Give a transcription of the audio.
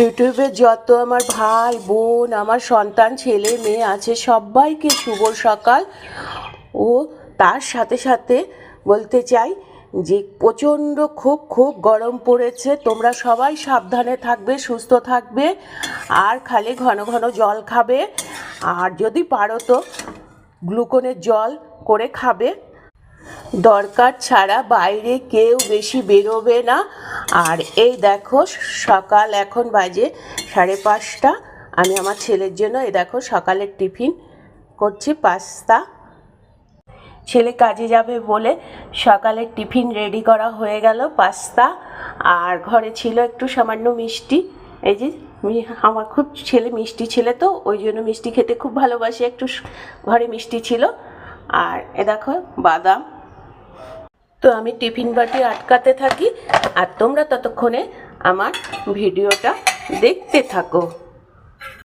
ইউটিউবে যত আমার ভাই বোন, আমার সন্তান, ছেলে মেয়ে আছে, সবাইকে শুভ সকাল। ও তার সাথে সাথে বলতে চাই যে প্রচণ্ড খুব গরম পড়েছে। তোমরা সবাই সাবধানে থাকবে, সুস্থ থাকবে, আর খালি ঘন ঘন জল খাবে, আর যদি পারো তো গ্লুকনের জল করে খাবে। দরকার ছাড়া বাইরে কেউ বেশি বেরোবে না। আর এই দেখো সকাল এখন বাজে 5:30। আমি আমার ছেলের জন্য এই দেখো সকালের টিফিন করছি, পাস্তা। ছেলে কাজে যাবে বলে সকালের টিফিন রেডি করা হয়ে গেল, পাস্তা। আর ঘরে ছিল একটু সামান্য মিষ্টি। এই যে আমার খুব ছেলে মিষ্টি ছেলে, তো ওই জন্য মিষ্টি খেতে খুব ভালোবাসে, একটু ঘরে মিষ্টি ছিল। আর এ দেখো বাদাম। তো আমি টিফিন বাটি আটকাতে থাকি, আর তোমরা ততক্ষণে আমার ভিডিওটা দেখতে থাকো।